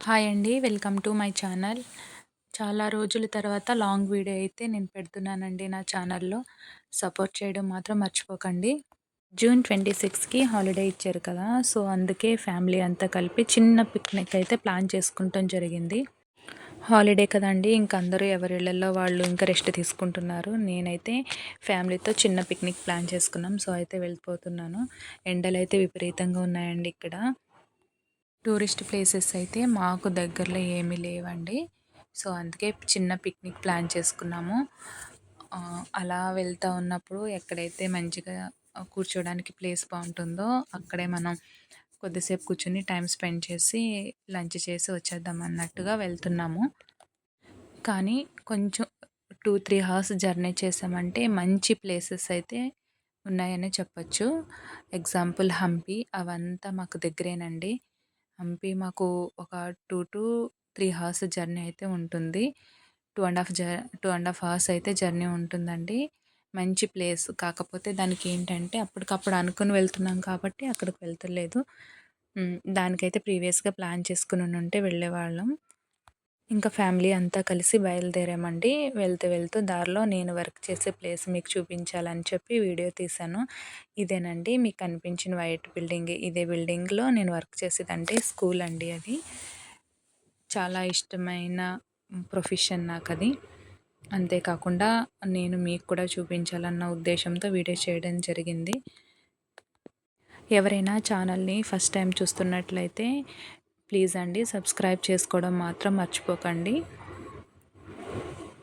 Hi అండి. Welcome to my channel. చాలా రోజుల తర్వాత లాంగ్ వీడియో అయితే నేను పెడుతున్నానండి నా ఛానల్‌లో. సపోర్ట్ చేయడం మాత్రం మర్చిపోకండి. జూన్ 26కి హాలిడే ఇచ్చారు కదా! సో, అందుకే ఫ్యామిలీ అంతా కలిపి చిన్న పిక్నిక్ అయితే ప్లాన్ చేసుకుంటం జరిగింది. హాలిడే కదండీ! ఇంక అందరూ ఎవరి ఇళ్లల్లో వాళ్ళు ఇంకా రెస్ట్ తీసుకుంటున్నారు. నేనైతే ఫ్యామిలీతో చిన్న పిక్నిక్ ప్లాన్ చేసుకున్నాం. సో, అయితే వెళ్ళిపోతున్నాను. ఎండలైతే విపరీతంగా ఉన్నాయండి ఇక్కడ. టూరిస్ట్ ప్లేసెస్ అయితే మాకు దగ్గరలో ఏమీ లేవండి. సో, అందుకే చిన్న పిక్నిక్ ప్లాన్ చేసుకున్నాము. అలా వెళ్తా ఉన్నప్పుడు ఎక్కడైతే మంచిగా కూర్చోడానికి ప్లేస్ బావుంటుందో అక్కడే మనం కొద్దిసేపు కూర్చొని టైం స్పెండ్ చేసి లంచ్ చేసి వచ్చేద్దాం అన్నట్టుగా వెళ్తున్నాము. కానీ కొంచెం 2, 3 హవర్స్ జర్నీ చేసామంటే మంచి ప్లేసెస్ అయితే ఉన్నాయనే చెప్పొచ్చు. ఎగ్జాంపుల్ హంపి అవంతా మాకు దగ్గరేనండి. హంపి మాకు ఒక 2-3 హవర్స్ జర్నీ అయితే ఉంటుంది. 2 ½ అవర్స్ అయితే జర్నీ ఉంటుందండి. మంచి ప్లేస్. కాకపోతే దానికేంటంటే అప్పటికప్పుడు అనుకుని వెళ్తున్నాం కాబట్టి అక్కడికి వెళ్తలేదు. దానికైతే ప్రీవియస్‌గా ప్లాన్ చేసుకునుంటే వెళ్ళేవాళ్ళం. ఇంకా ఫ్యామిలీ అంతా కలిసి బయలుదేరామండి. వెళ్తూ వెళ్తూ దారిలో నేను వర్క్ చేసే ప్లేస్ మీకు చూపించాలని చెప్పి వీడియో తీశాను. ఇదేనండి మీకు కనిపించిన వైట్ బిల్డింగే. ఇదే బిల్డింగ్‌లో నేను వర్క్ చేసేదంటే స్కూల్ అండి అది. చాలా ఇష్టమైన ప్రొఫెషన్ నాకది. అంతేకాకుండా నేను మీకు కూడా చూపించాలన్న ఉద్దేశంతో వీడియో చేయడం జరిగింది. ఎవరైనా ఛానల్‌ని ఫస్ట్ టైం చూస్తున్నట్లయితే ప్లీజ్ అండి సబ్స్క్రైబ్ చేసుకోవడం మాత్రం మర్చిపోకండి.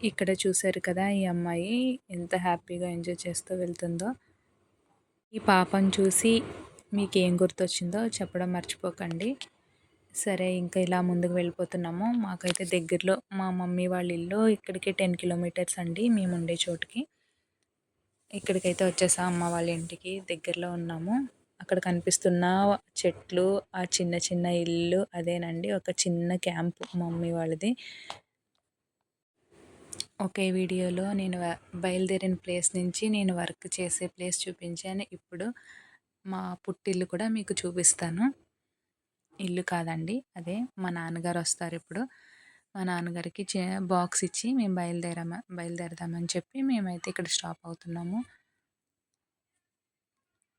ఇక్కడ చూసారు కదా! ఈ అమ్మాయి ఎంత హ్యాపీగా ఎంజాయ్ చేస్తూ వెళ్తుందో. ఈ పాపను చూసి మీకేం గుర్తొచ్చిందో చెప్పడం మర్చిపోకండి. సరే ఇంకా ఇలా ముందుకు వెళ్ళిపోతున్నాము. మాకైతే దగ్గరలో మా మమ్మీ వాళ్ళ ఇల్లు ఇక్కడికి 10 కిలోమీటర్స్ అండి మేముండే చోటుకి. ఇక్కడికైతే వచ్చేసాం అమ్మ వాళ్ళ ఇంటికి. దగ్గరలో ఉన్నాము. అక్కడ కనిపిస్తున్న చెట్లు, ఆ చిన్న చిన్న ఇల్లు అదేనండి ఒక చిన్న క్యాంప్ మమ్మీ వాళ్ళది. ఒకే వీడియోలో నేను బయలుదేరిన ప్లేస్ నుంచి నేను వర్క్ చేసే ప్లేస్ చూపించాను. ఇప్పుడు మా పుట్టిల్లు కూడా మీకు చూపిస్తాను. ఇల్లు కాదండి అదే మా నాన్నగారు వస్తారిప్పుడు. మా నాన్నగారికి బాక్స్ ఇచ్చి మేము బయలుదేరదామని చెప్పి మేమైతే ఇక్కడ స్టాప్ అవుతున్నాము.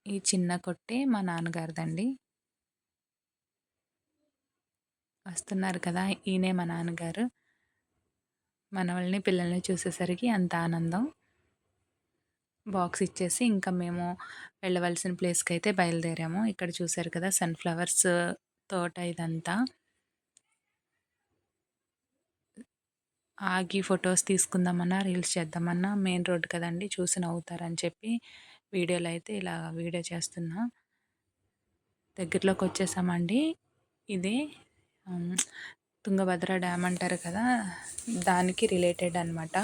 ఈ చిన్న కొట్టే మా నాన్నగారిదండి. వస్తున్నారు కదా! ఈయనే మా నాన్నగారు. మనవల్ని, పిల్లల్ని చూసేసరికి అంత ఆనందం. బాక్స్ ఇచ్చేసి ఇంకా మేము వెళ్ళవలసిన ప్లేస్‌కైతే బయలుదేరాము. ఇక్కడ చూసారు కదా! సన్‌ఫ్లవర్స్ తోట ఇదంతా. ఆగి ఫోటోస్ తీసుకుందామన్నా, రీల్స్ చేద్దామన్నా మెయిన్ రోడ్ కదండీ! చూసి నవ్వుతారని చెప్పి వీడియోలో అయితే ఇలా వీడియో చేస్తున్నా. దగ్గరలోకొచ్చేసామండి. ఇదే తుంగభద్ర డ్యామ్ అంటారు కదా! దానికి రిలేటెడ్ అనమాట.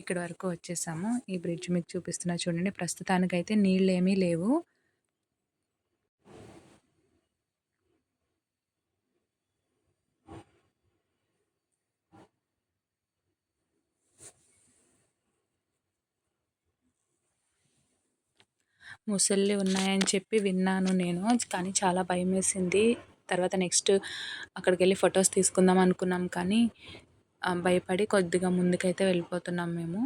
ఇక్కడి వరకు వచ్చేసాము. ఈ బ్రిడ్జ్ మీకు చూపిస్తున్నా చూడండి. ప్రస్తుతానికైతే నీళ్ళేమీ లేవు. ముసళ్ళు ఉన్నాయని చెప్పి విన్నాను నేను. కానీ చాలా భయమేసింది. తర్వాత నెక్స్ట్ అక్కడికెళ్ళి ఫోటోస్ తీసుకుందాం అనుకున్నాం కానీ భయపడి కొద్దిగా ముందుకైతే వెళ్ళిపోతున్నాం మేము.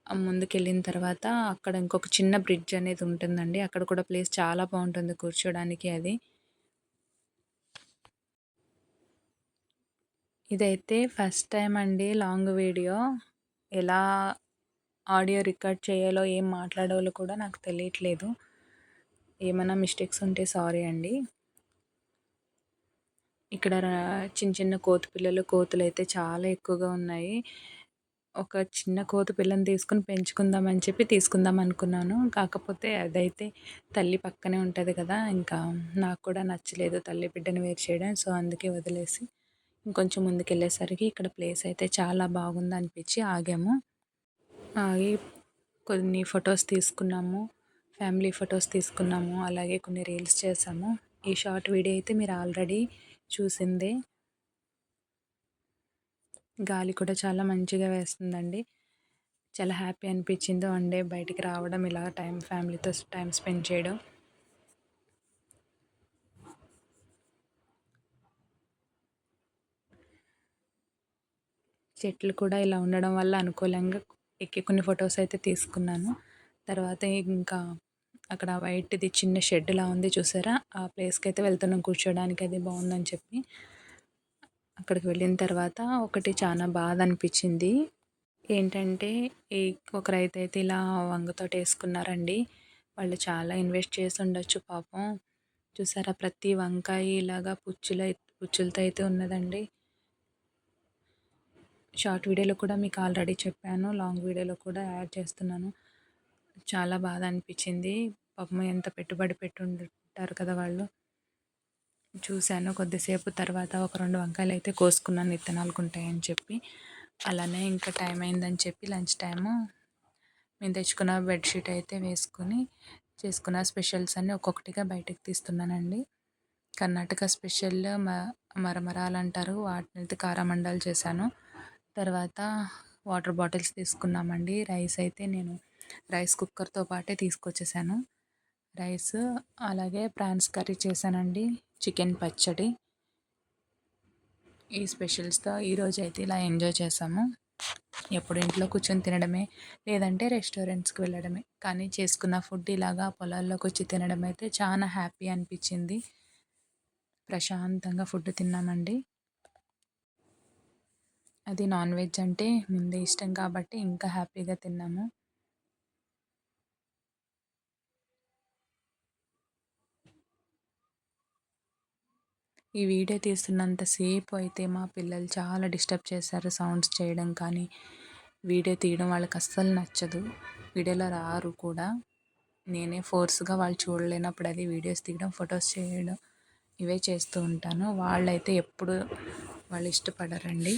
ముందుకెళ్ళిన తర్వాత అక్కడ ఇంకొక చిన్న బ్రిడ్జ్ అనేది ఉంటుందండి. అక్కడ కూడా ప్లేస్ చాలా బావుంటుంది కూర్చోడానికి అది. ఇదైతే ఫస్ట్ టైమ్ అండి లాంగ్ వీడియో. ఎలా ఆడియో రికార్డ్ చేయాలో, ఏం మాట్లాడాలో కూడా నాకు తెలియట్లేదు. ఏమన్నా మిస్టేక్స్ ఉంటే సారీ అండి. ఇక్కడ చిన్న చిన్న కోతి కోతులైతే చాలా ఎక్కువగా ఉన్నాయి. ఒక చిన్న కోతి పిల్లని తీసుకొని పెంచుకుందామని చెప్పి తీసుకుందాం అనుకున్నాను. కాకపోతే అదైతే తల్లి పక్కనే ఉంటది కదా! ఇంకా నాకు కూడా నచ్చలేదు తల్లి బిడ్డని వేరు చేయడం. సో, అందుకే వదిలేసి ఇంకొంచెం ముందుకెళ్ళేసరికి ఇక్కడ ప్లేస్ అయితే చాలా బాగుందనిపించి ఆగాము. ఆగి కొన్ని ఫొటోస్ తీసుకున్నాము. ఫ్యామిలీ ఫొటోస్ తీసుకున్నాము. అలాగే కొన్ని రీల్స్ చేశాము. ఈ షార్ట్ వీడియో అయితే మీరు ఆల్రెడీ చూసిందే. గాలి కూడా చాలా మంచిగా వేస్తుందండి. చాలా హ్యాపీ అనిపించింది వన్ డే బయటికి రావడం, ఇలా ఫ్యామిలీతో టైం స్పెండ్ చేయడం. చెట్లు కూడా ఇలా ఉండడం వల్ల అనుకూలంగా ఎక్కి కొన్ని ఫొటోస్ అయితే తీసుకున్నాను. తర్వాత ఇంకా అక్కడ వైట్‌ది చిన్న షెడ్‌లా ఉంది చూసారా? ఆ ప్లేస్‌కైతే వెళ్తున్నాం కూర్చోడానికి అది బావుందని చెప్పి. అక్కడికి వెళ్ళిన తర్వాత ఒకటి చానా బాధ అనిపిచ్చింది. ఏంటంటే ఈ ఒక రైతైతే ఇలా వంగ తోటేసుకున్నారండి. వాళ్ళు చాలా ఇన్వెస్ట్ చేసుండొచ్చు పాపం. చూసారా ప్రతి వంకాయ ఇలాగా పుచ్చులతో అయితే ఉన్నదండి. షార్ట్ వీడియోలో కూడా మీకు ఆల్రెడీ చెప్పాను. లాంగ్ వీడియోలో కూడా యాడ్ చేస్తున్నాను. చాలా బాధ అనిపిచ్చింది. పాపం ఎంత పెట్టుబడి పెట్టుంటారు కదా వాళ్ళు. చూశాను కొద్దిసేపు తర్వాత ఒక 2 వంకాయలైతే కోసుకున్నాను విత్తనాలకుంటాయని చెప్పి. అలానే ఇంకా టైం అయిందని చెప్పి లంచ్ టైము మేము తెచ్చుకున్న బెడ్‌షీట్ అయితే వేసుకొని చేసుకున్న స్పెషల్స్ అన్నీ ఒక్కొక్కటిగా బయటకి తీస్తున్నానండి. కర్ణాటక స్పెషల్ మరమరాలంటారు. వాటినైతే కారామండాలు చేశాను. తర్వాత వాటర్ బాటిల్స్ తీసుకున్నామండి. రైస్ అయితే నేను రైస్ కుక్కర్‌తో పాటే తీసుకొచ్చేసాను. రైస్ అలాగే ప్రాన్స్ కర్రీ చేశానండి. చికెన్ పచ్చడి. ఈ స్పెషల్స్‌తో ఈరోజైతే ఇలా ఎంజాయ్ చేశాము. ఎప్పుడు ఇంట్లో కూర్చొని తినడమే, లేదంటే రెస్టారెంట్స్‌కి వెళ్ళడమే. కానీ చేసుకున్న ఫుడ్ ఇలాగా పొలాల్లోకొచ్చి తినడం అయితే చాలా హ్యాపీ అనిపిచ్చింది. ప్రశాంతంగా ఫుడ్ తిన్నామండి. అది నాన్ వెజ్ అంటే ముందే ఇష్టం కాబట్టి ఇంకా హ్యాపీగా తిన్నాము. ఈ వీడియో తీస్తున్నంత సేపు అయితే మా పిల్లలు చాలా డిస్టర్బ్ చేశారు. సౌండ్స్ చేయడం కానీ, వీడియో తీయడం వాళ్ళకి అస్సలు నచ్చదు. వీడియోలో రారు కూడా. నేనే ఫోర్స్‌గా వాళ్ళు చూడలేనప్పుడు అది వీడియోస్ తీయడం, ఫొటోస్ చేయడం ఇవే చేస్తూ ఉంటాను. వాళ్ళైతే ఎప్పుడు వాళ్ళు ఇష్టపడరండి.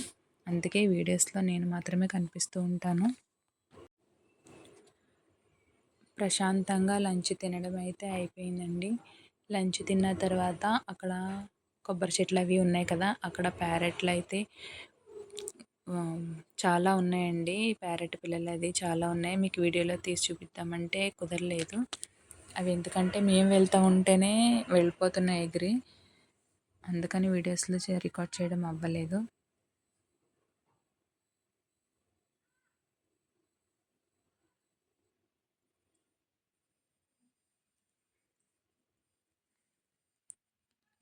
అందుకే వీడియోస్‌లో నేను మాత్రమే కనిపిస్తూ ఉంటాను. ప్రశాంతంగా లంచ్ తినడం అయితే అయిపోయిందండి. లంచ్ తిన్న తర్వాత అక్కడ కొబ్బరి చెట్లు అవి ఉన్నాయి కదా! అక్కడ ప్యారెట్లయితే చాలా ఉన్నాయండి. ప్యారెట్ పిల్లలది చాలా ఉన్నాయి. మీకు వీడియోలో తీసి చూపిద్దామంటే కుదరలేదు. అవి ఎందుకంటే మేము వెళ్తా ఉంటేనే వెళ్ళిపోతున్నాయి ఎగిరి. అందుకని వీడియోస్‌లో రికార్డ్ చేయడం అవ్వలేదు.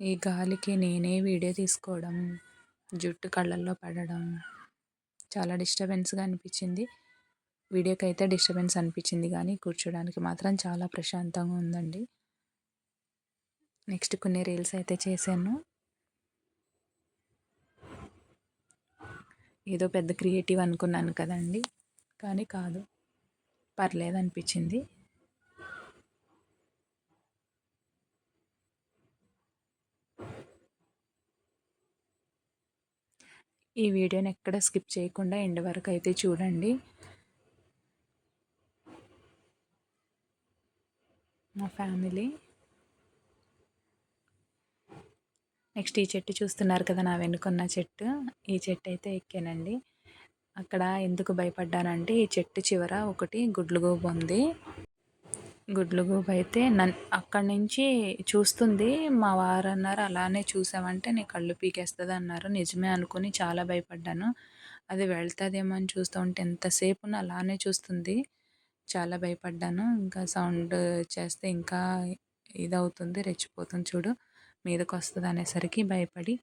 ఈ గాలికి నేనే వీడియో తీసుకోవడం, జుట్టు కళ్ళల్లో పడడం చాలా డిస్టర్బెన్స్‌గా అనిపిచ్చింది. వీడియోకైతే డిస్టర్బెన్స్ అనిపిచ్చింది గానీ, కూర్చోడానికి మాత్రం చాలా ప్రశాంతంగా ఉందండి. నెక్స్ట్ కొన్ని రీల్స్ అయితే చేశాను. ఏదో పెద్ద క్రియేటివ్ అనుకున్నాను కదండీ! కానీ కాదు. పర్లేదనిపిచ్చింది. ఈ వీడియోని ఎక్కడ స్కిప్ చేయకుండా ఎండ్ వరకు అయితే చూడండి. మా ఫ్యామిలీ. నెక్స్ట్ ఈ చెట్టు చూస్తున్నారు కదా! నా వెనుకున్న చెట్టు. ఈ చెట్టు అయితే ఎక్కానండి. అక్కడ ఎందుకు భయపడ్డానంటే ఈ చెట్టు చివర ఒకటి గుడ్లగూబ ఉంది. గుడ్లగూబ అయితే అక్కడి నుంచి చూస్తుంది. మా వారన్నారు అలానే చూసావంటే నీ కళ్ళు పీకేస్తదన్నారు. నిజమే అనుకుని చాలా భయపడ్డాను. అది వెళ్తదేమో అని చూస్తూ ఉంటే ఎంతసేపున అలానే చూస్తుంది. చాలా భయపడ్డాను. ఇంకా సౌండ్ చేస్తే ఇంకా ఇదవుతుంది రెచ్చిపోతుంది చూడు మీదకొస్తదనేసరికి భయపడి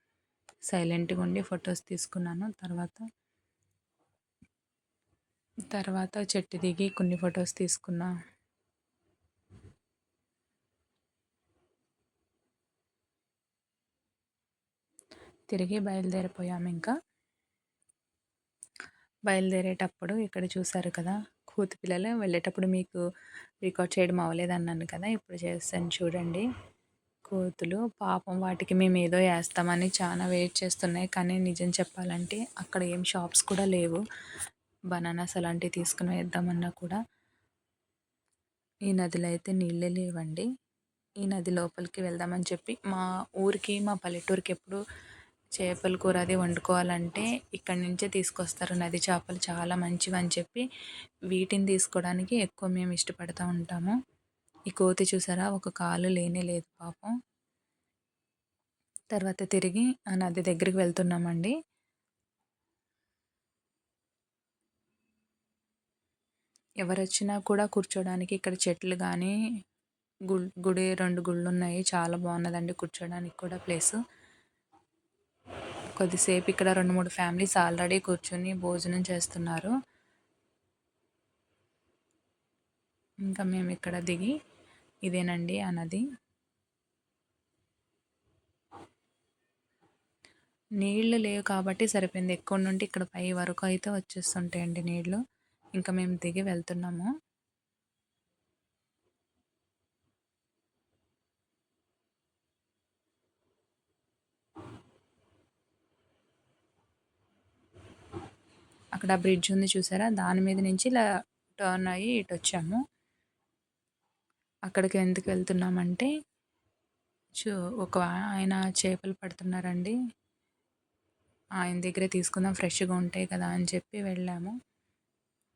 సైలెంట్‌గా ఉండి ఫొటోస్ తీసుకున్నాను. తర్వాత చెట్టు దిగి కొన్ని ఫొటోస్ తీసుకున్నా. తిరిగి బయలుదేరిపోయామింకా. బయలుదేరేటప్పుడు ఇక్కడ చూసారు కదా! కోతి పిల్లలు వెళ్ళేటప్పుడు మీకు రికార్డ్ చేయడం అవ్వలేదన్నాను కదా! ఇప్పుడు చేశాను చూడండి. కోతులు పాపం వాటికి మేమేదో ఏస్తామని చాలా వెయిట్ చేస్తున్నాయి. కానీ నిజం చెప్పాలంటే అక్కడ ఏం షాప్స్ కూడా లేవు. బనానాస్ అలాంటివి తీసుకొని వేద్దామన్నా కూడా. ఈ నదిలో అయితే నీళ్ళే లేవండి. ఈ నది లోపలికి వెళ్దామని చెప్పి మా పల్లెటూరికి ఎప్పుడు చేపల కూర అది వండుకోవాలంటే ఇక్కడి నుంచే తీసుకొస్తారు. నది చేపలు చాలా మంచివని చెప్పి వీటిని తీసుకోవడానికి ఎక్కువ మేము ఇష్టపడతా ఉంటాము. ఈ కోతి చూసారా ఒక కాలు లేనే లేదు పాపం. తర్వాత తిరిగి ఆ నది దగ్గరికి వెళ్తున్నామండి. ఎవరొచ్చినా కూడా కూర్చోడానికి ఇక్కడ చెట్లు గానీ, గుడి 2 గుళ్ళున్నాయి. చాలా బావున్నదండి కూర్చోడానికి కూడా ప్లేసు. కొద్దిసేపు ఇక్కడ 2, 3 ఫ్యామిలీస్ ఆల్రెడీ కూర్చొని భోజనం చేస్తున్నారు. ఇంకా మేమిక్కడ దిగి ఇదేనండి ఆ నది. నీళ్లు లేవు కాబట్టి సరిపోయింది. ఎక్కడి నుండి ఇక్కడ పై వరకు అయితే వచ్చేస్తుంటాయండి నీళ్లు. ఇంకా మేము దిగి వెళ్తున్నాము. అక్కడ బ్రిడ్జ్ ఉంది చూసారా? దాని మీద నుంచి ఇలా టర్న్ అయ్యి ఇటొచ్చాము. అక్కడికి ఎందుకు వెళ్తున్నామంటే చు ఒక ఆయన చేపలు పడుతున్నారండి. ఆయన దగ్గరే తీసుకుందాం ఫ్రెష్‌గా ఉంటాయి కదా అని చెప్పి వెళ్ళాము.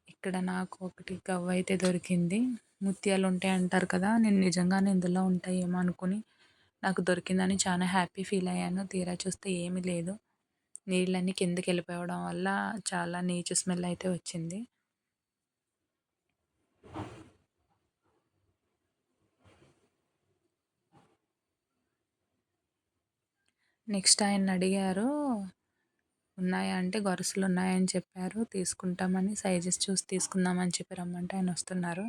ఇక్కడ నాకు ఒకటి గవ్వయితే దొరికింది. ముత్యాలు ఉంటాయి అంటారు కదా! నేను నిజంగానే ఇందులో ఉంటాయేమో అనుకుని నాకు దొరికిందని చాలా హ్యాపీ ఫీల్ అయ్యాను. తీరా చూస్తే ఏమీ లేదు. నీళ్ళన్నీ కిందకెళ్ళిపోవడం వల్ల చాలా నీచు స్మెల్ అయితే వచ్చింది. నెక్స్ట్ ఆయన్నడిగారు, ఉన్నాయా అంటే గొలుసులున్నాయని చెప్పారు. తీసుకుంటామని సైజెస్ చూసి తీసుకుందామని చెప్పి రమ్మంటే ఆయనొస్తున్నారు.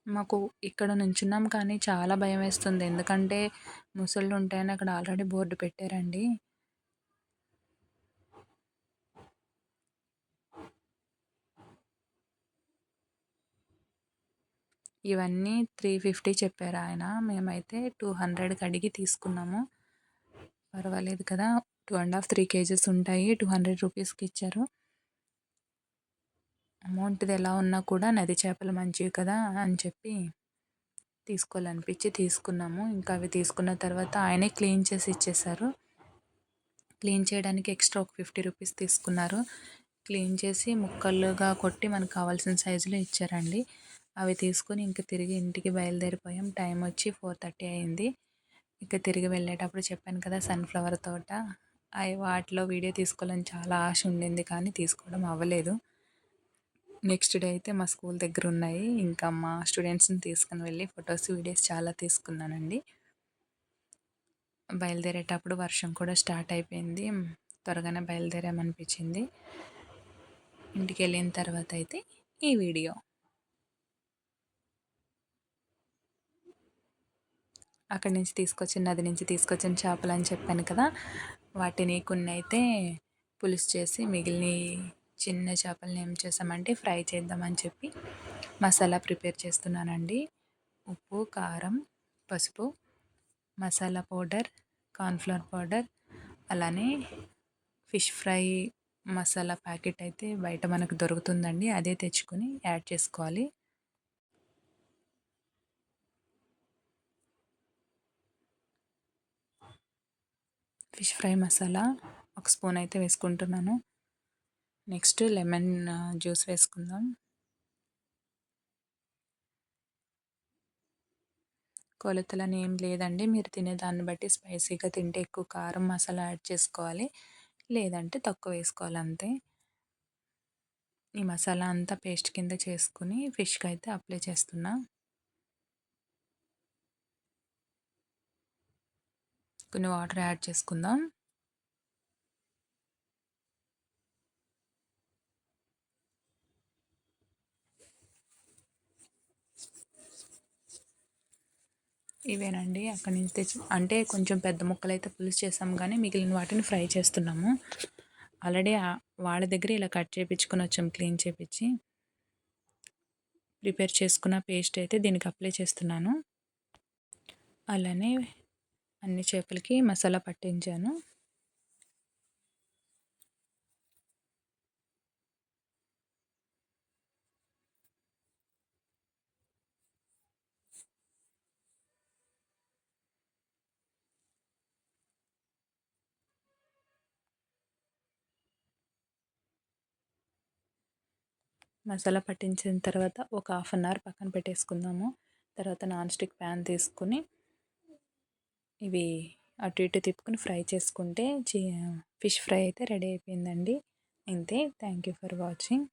మాకు ఇక్కడ నుంచున్నాం కానీ చాలా భయమేస్తుంది. ఎందుకంటే ముసళ్ళుంటాయని అక్కడ ఆల్రెడీ బోర్డ్ పెట్టారండి. ఇవన్నీ 350 చెప్పారాయన. మేమైతే 200కి అడిగి తీసుకున్నాము. పర్వాలేదు కదా! 2 3 కేజెస్ ఉంటాయి. 200 రూపీస్‌కి ఇచ్చారు. అమౌంట్‌ది ఎలా ఉన్నా కూడా నది చేపలు మంచివి కదా అని చెప్పి తీసుకోవాలనిపించి తీసుకున్నాము. ఇంకా అవి తీసుకున్న తర్వాత ఆయనే క్లీన్ చేసి ఇచ్చేశారు. క్లీన్ చేయడానికి ఎక్స్ట్రా ఒక 50 రూపీస్ తీసుకున్నారు. క్లీన్ చేసి ముక్కలుగా కొట్టి మనకు కావాల్సిన సైజులో ఇచ్చారండి. అవి తీసుకొని ఇంక తిరిగి ఇంటికి బయలుదేరిపోయాం. టైం వచ్చి 4:30 అయింది. ఇక తిరిగి వెళ్ళేటప్పుడు చెప్పాను కదా సన్‌ఫ్లవర్ తోట. అయి వాటిలో వీడియో తీసుకోవాలని చాలా ఆశ ఉండింది కానీ తీసుకోవడం అవ్వలేదు. నెక్స్ట్ డే అయితే మా స్కూల్ దగ్గర ఉన్నాయి. ఇంకా మా స్టూడెంట్స్‌ని తీసుకొని వెళ్ళి ఫొటోస్, వీడియోస్ చాలా తీసుకున్నానండి. బయలుదేరేటప్పుడు వర్షం కూడా స్టార్ట్ అయిపోయింది. త్వరగానే బయలుదేరామనిపించింది. ఇంటికెళ్ళిన తర్వాత అయితే ఈ వీడియో. అక్కడి నుంచి తీసుకొచ్చిన నది నుంచి తీసుకొచ్చిన చేపలని చెప్పాను కదా! వాటిని కొన్నైతే పులుసు చేసి మిగిలినయి చిన్న చేపలని ఏం చేసామంటే ఫ్రై చేద్దామని చెప్పి మసాలా ప్రిపేర్ చేస్తున్నానండి. ఉప్పు, కారం, పసుపు, మసాలా పౌడర్, కార్న్‌ఫ్లోర్ పౌడర్, అలానే ఫిష్ ఫ్రై మసాలా ప్యాకెట్ అయితే బయట మనకు దొరుకుతుందండి. అదే తెచ్చుకొని యాడ్ చేసుకోవాలి. ఫిష్ ఫ్రై మసాలా ఒక స్పూన్ అయితే వేసుకుంటున్నాను. నెక్స్ట్ లెమన్ జ్యూస్ వేసుకుందాం. కొలతలని ఏం లేదండి. మీరు తినే దాన్ని బట్టి స్పైసీగా తింటే ఎక్కువ కారం, మసాలా యాడ్ చేసుకోవాలి. లేదంటే తక్కువ వేసుకోవాలి అంతే. ఈ మసాలా అంతా పేస్ట్ కింద చేసుకొని ఫిష్‌కి అయితే అప్లై చేస్తున్నా. కొన్ని వాటర్ యాడ్ చేసుకుందాం. ఇవేనండి అక్కడి నుంచి తెచ్చి అంటే కొంచెం పెద్ద ముక్కలైతే పులుసు చేసాం కానీ మిగిలిన వాటిని ఫ్రై చేస్తున్నాము. ఆల్రెడీ వాళ్ళ దగ్గర ఇలా కట్ చేపించుకొని వచ్చాం క్లీన్ చేపించి. ప్రిపేర్ చేసుకున్న పేస్ట్ అయితే దీనికి అప్లై చేస్తున్నాను. అలానే అన్ని చేపలకి మసాలా పట్టించాను. మసాలా పట్టించిన తర్వాత ఒక హాఫ్ అన్ అవర్ పక్కన పెట్టేసుకుందాము. తర్వాత నాన్ స్టిక్ ప్యాన్ తీసుకుని ఇవి అటు ఇటు తిప్పుకుని ఫ్రై చేసుకుంటే ఫిష్ ఫ్రై అయితే రెడీ అయిపోయిందండి. ఇంతే. Thank you for watching.